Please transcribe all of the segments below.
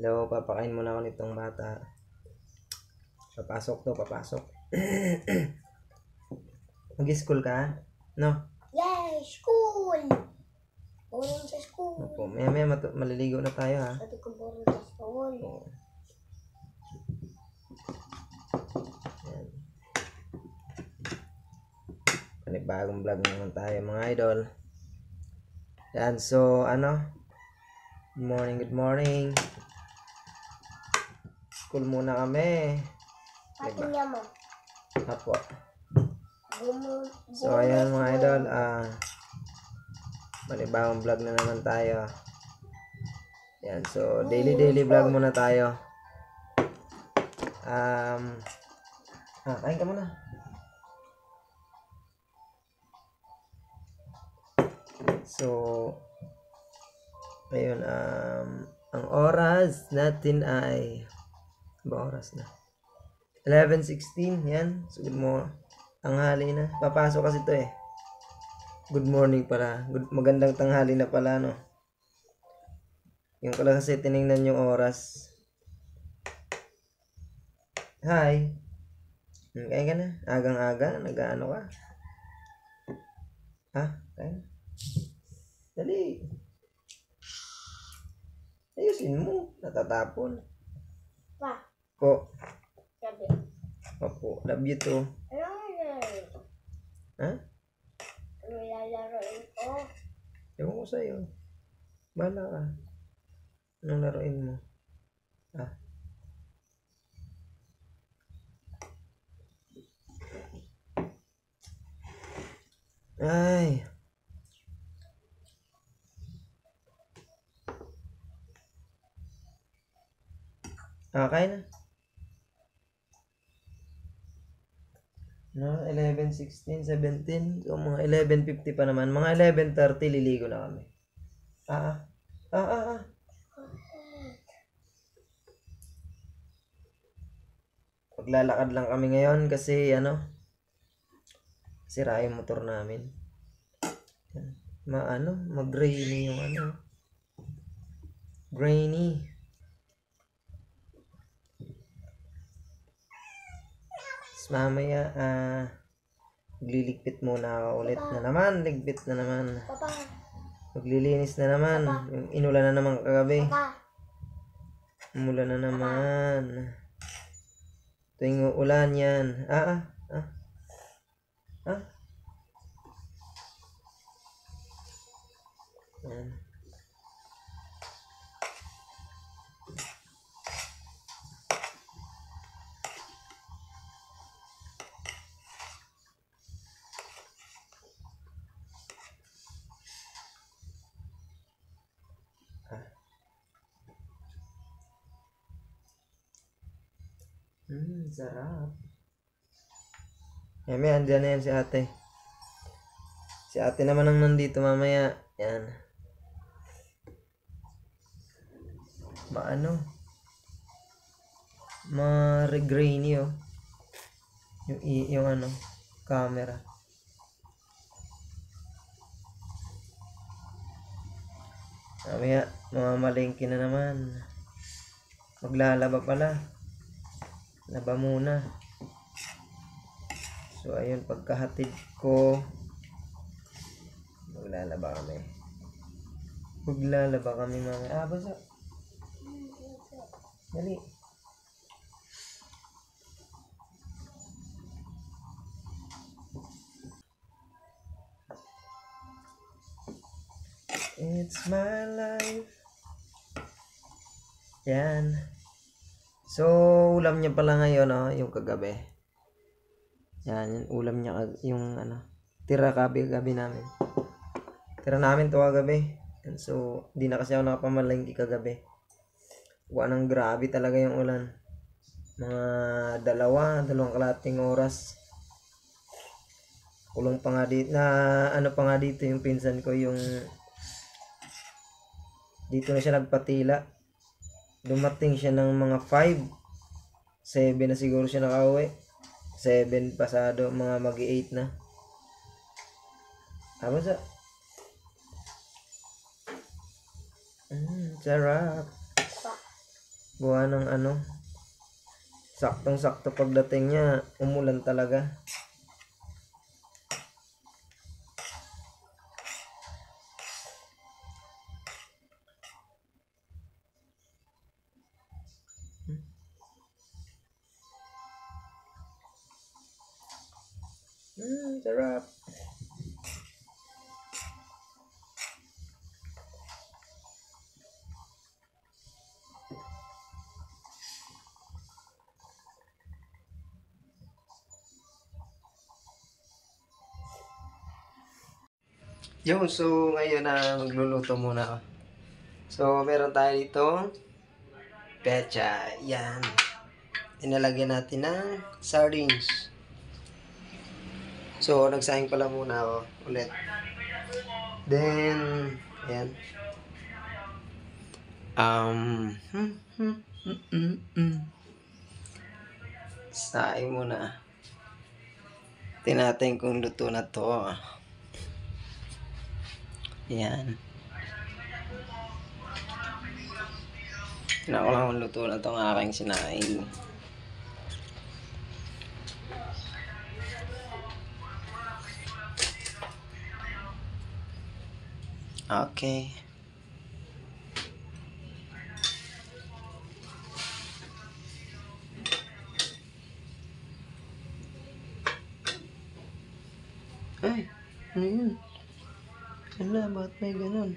Hello, papakain muna ako nitong bata. Papasok to, papasok. Mag-school ka? No? Yes, school! Ulan sa school. Opo, maya maliligo na tayo ha. Sabi ko po sa school. Oo. Yan. Panibagong vlog naman tayo mga idol. Yan, so good morning. School muna kami. Pati niya mo. Apo. So ayan mga idol, panibagong vlog na naman tayo. Yan, so daily vlog muna tayo. Kain ka muna. So ayun, ang oras natin ay oras na 11:16. Yan, so good morning, tanghali na, papasok kasi to eh. Good morning pala, magandang tanghali na pala, no? Yung pala kasi tinignan yung oras. Hi, kaya ka na, agang-aga, nag-ano ka? Ha? Kaya? Dali. Ayusin mo, natatapon. Pa. Po. Sabi. Opo, love you too. Ano lalaro? Ha? Ano lalaroin ko? Ewan ko sa'yo. Bahala ka. Anong laruin mo? Ah. Ay. Kain na. No, 11, 16, 17. So, mga 11:50 pa naman. Mga 11:30 liligo na kami. Paglalakad lang kami ngayon kasi sira yung motor namin. Mag-grainy yung grainy. Mamaya magliligpit muna ako ulit na naman. Ligpit na naman. Papa. Maglilinis na naman. Yung inulan na naman kagabi. Papa. Umulan na naman. Tuwing ulan yan. Yan. Sarap. May andyan na yan si ate. Si ate naman ang nandito mamaya. Yan. Ma-regrainy oh. Yung camera. Mamaya, mamamalengke na naman. Maglalaba pala. Laba muna. So ayun, pagkahatid ko, maglalaba kami mamaya. Basa. Dali. It's my life. Yan. So, ulam niya pala ngayon, yung kagabi. Yan, yung ulam niya, yung tira gabi namin. Tira namin to kagabi. And so, di na kasi ako nakapamalengke kagabi. Ng grabe talaga yung ulan. Mga dalawang kalahating oras. Kulong pa nga dito, pa nga dito yung pinsan ko, yung dito na siya nagpatila. Dumating siya ng mga 7 na siguro siya nakauwi. 7 pasado, mga mag-8 na. Tapos sarap. Gawa ng ano, saktong-sakto pagdating niya, umulan talaga. Sarap. Yun, so ngayon na magluluto muna ako. So, meron tayo dito pecha. Yan. Inalagyan natin ng sardines. So, nagsayang pala muna ako ulit. Then, ayan. Um, hmm, hmm, hmm, hmm, hmm. Saing muna. Tinatin kung luto na to. Ayan. Tingnan ko lang kung luto na tong aking sinaing. Okay. Ay, ano yun? Wala, ba't may ganun?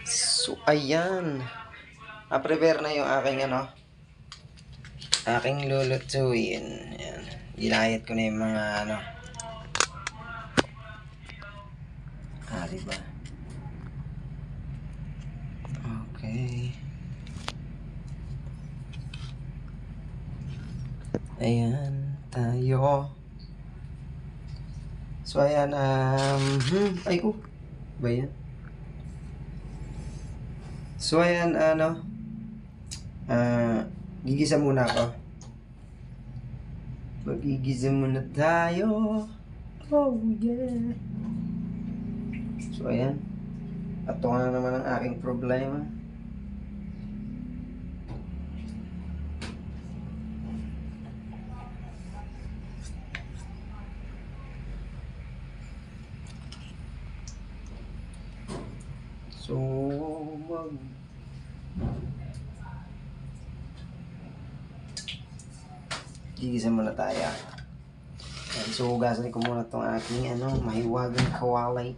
So, ayan. Na-prepare na yung aking aking lulutuin. Ayan. Ginayat ko na yung mga diba? Okay. Ayan, tayo. So, ayan, ay, ba yan? So, ayan, gigisa muna ako. Magigisa muna tayo. Oh, yeah. So, ayan. Ito na naman ang aking problema. So, gigisa muna tayo. Ayan, so, hugasan ko muna itong aking mahiwagang kawalay.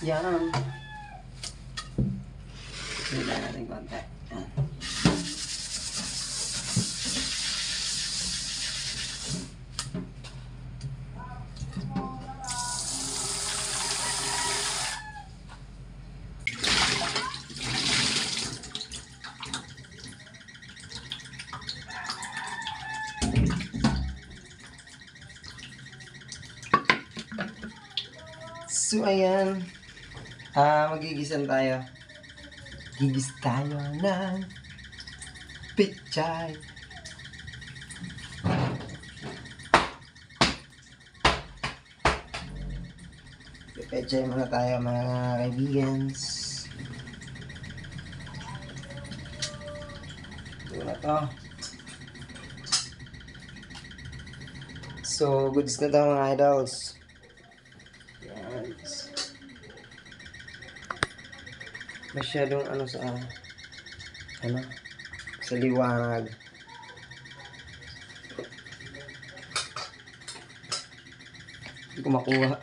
Yan. Hindi natin konti. Yan. So, ayan. Magigisan tayo. Gigis tayo ng pichay. Pichay muna tayo mga kaibigans. Ito na to. So, goods na to mga idols. Yan. Masyadong sa liwanag. Hindi ko makuha.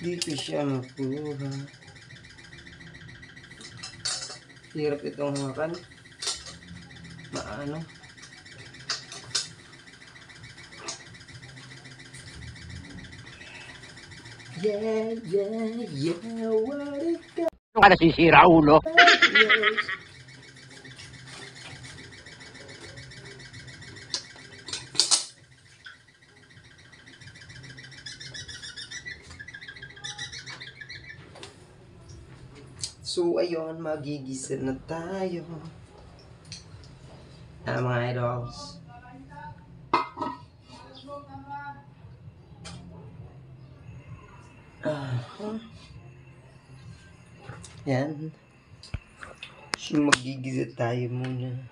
Hindi ko siya makuha. Hirap itong hawakan. Maano. Yeah, yeah, yeah, what it got. Ano ka nasisira, ulo? So, ayun, magigisa na tayo. Mga idols. Yan. So, magigisa tayo muna.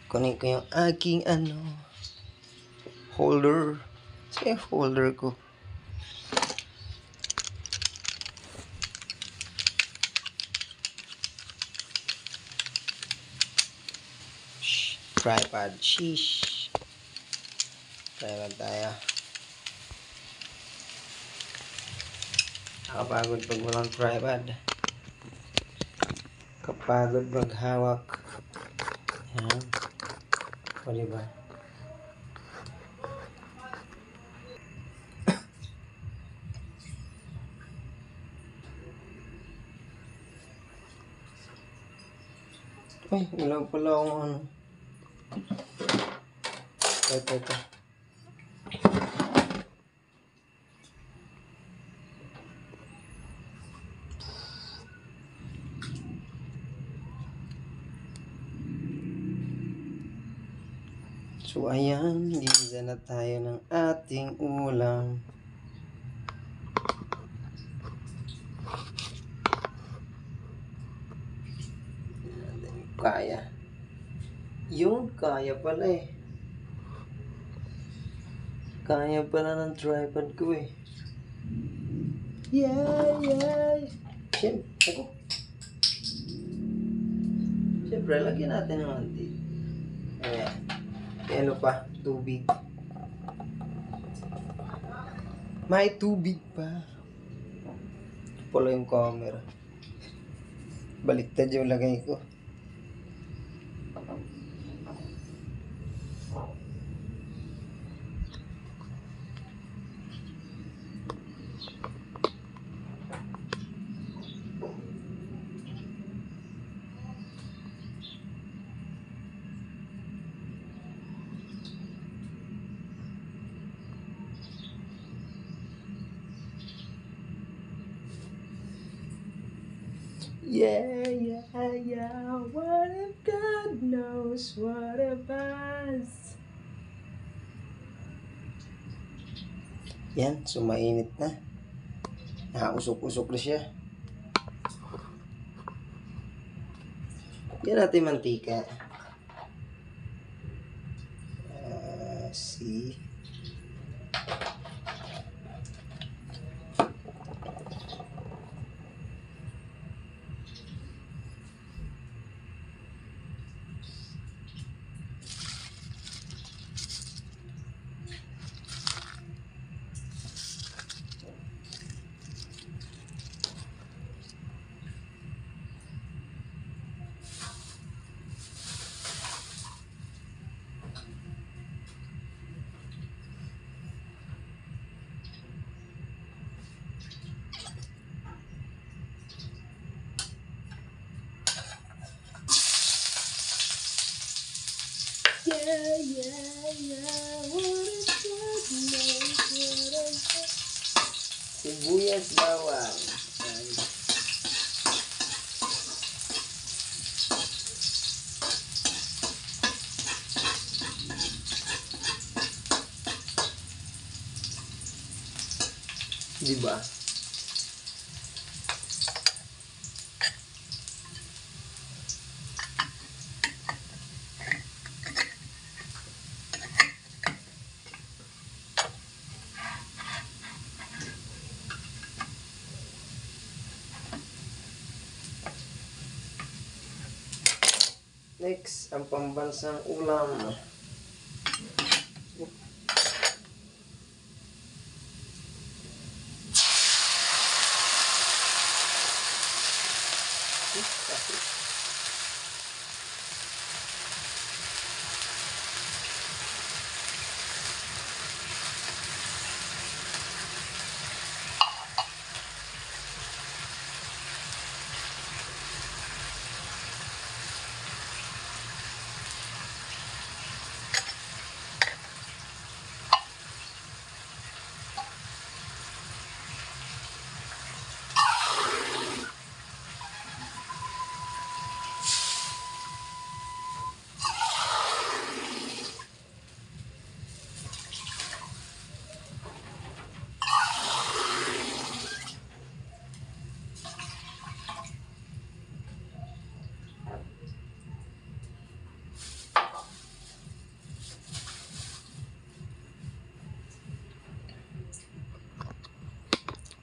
Kunin ko yung aking holder. Sige, holder ko. Tripod. Sheesh. Tripod tayo. Nakapagod pag walang tripod. Kapagod maghawak. Yan. O diba? Ay, wala pala akong Ito. So, ayan. Gisa na tayo ng ating ulam. Kaya. Yung kaya pala eh. Kaya pala ng tripod ko eh. Yay! Siyempre, lagyan natin ng anti. Ayan. Ano pa? Tubig. May tubig pa. Pala yung camera. Baliktad yung lagay ko. Yeah. What if God knows what if us? Yan, so mainit na. Nakausok-usok na siya. Yan natin mantika. See? Yeah. Sibuyas, bawang. Diba? Next, ang pambansang ulam.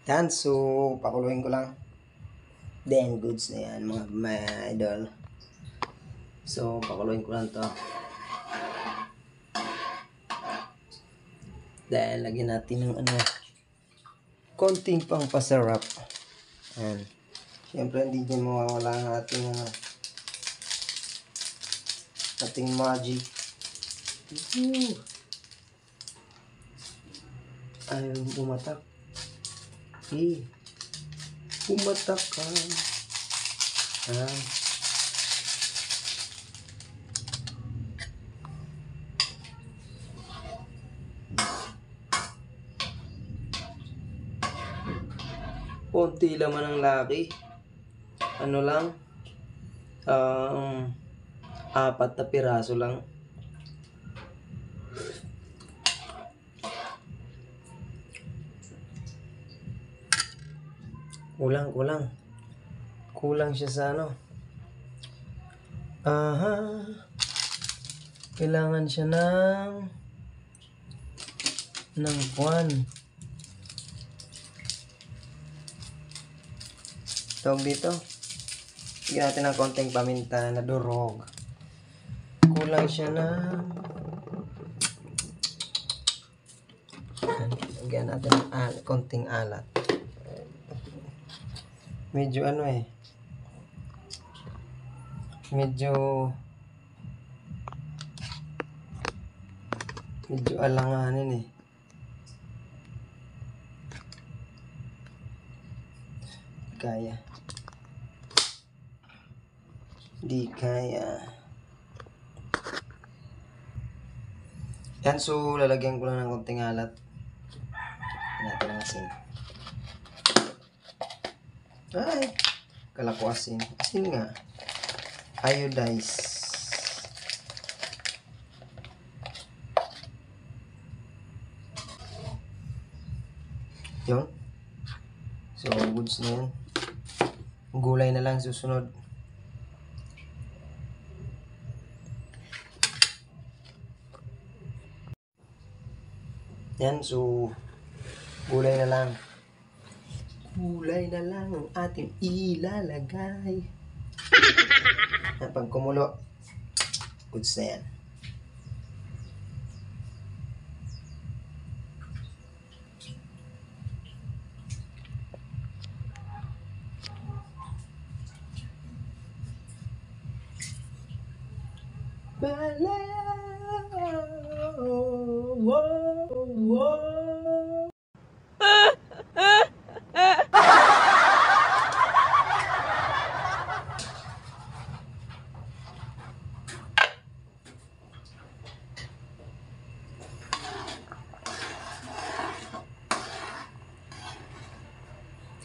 Yan, so pakuluin ko lang. Then, goods na yan, mga idol. So, pakuluin ko lang to. Then, lagyan natin ng konting pang pasarap. Ayan. Siyempre, hindi dyan mawawala ang ating magic. Ayaw umatak. Umatak ka. Ayan. Konti laman ang laki. Ano lang? 4 na piraso lang. Kulang siya sa kailangan siya ng kwan. Tawag dito. Bigyan natin ng konting paminta na durog. Kulang siya bigyan natin ng konting alat. Medyo medyo alanganin Di kaya. Yan, so lalagyan ko lang ng konting alat. Natin ang asin. Ay, kala ko asin. Asin nga. Iodize. Yun. So, goods na yan. Gulay na lang susunod. Yan, so gulay na lang. Gulay na lang ang ating ilalagay. Pag kumulo, goods na yan.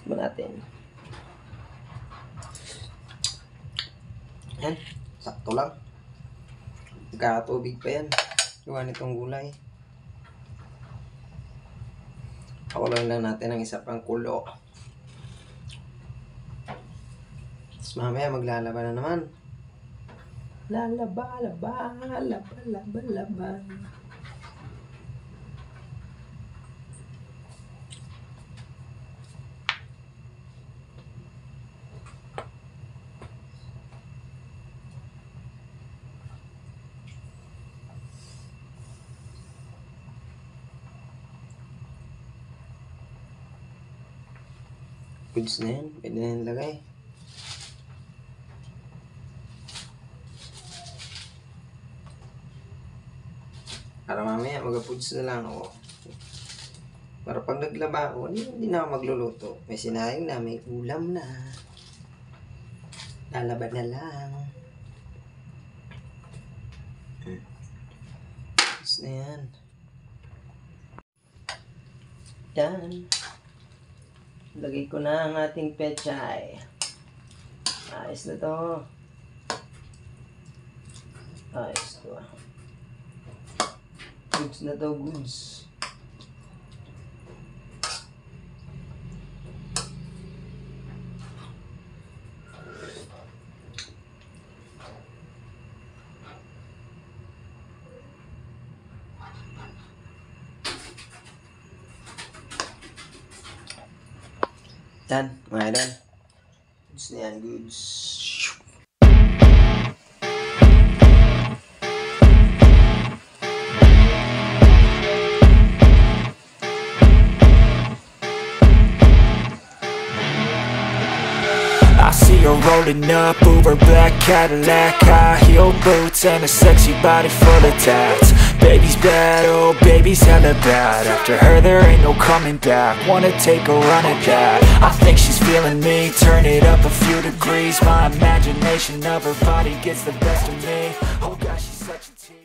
Tignan natin. Yan, sakto lang. Nagkakatubig pa yan. Gawa nitong gulay. Pakuloyin lang natin ang isa pang kulo. Tapos mamaya maglalaba na naman. Laba. Goods na yan. Pwede na yan lagay. Para mamaya mag-foods na lang ako. Para pag naglaba ako, hindi na ako magluluto. May sinayang na, may ulam na. Lalaba na lang. Goods na yan. Yan. Lagay ko na ang ating pechay. Ayos na to. Ayos to. Goods na to, goods. Yan, mga idol. Goods na yan, goods. I see her rolling up, Uber black Cadillac, high heel boots and a sexy body full of tats. Baby's bad, oh baby's hella bad. After her there ain't no coming back. Wanna take a run at that. I think she's feeling me. Turn it up a few degrees. My imagination of her body gets the best of me. Oh gosh, she's such a tease.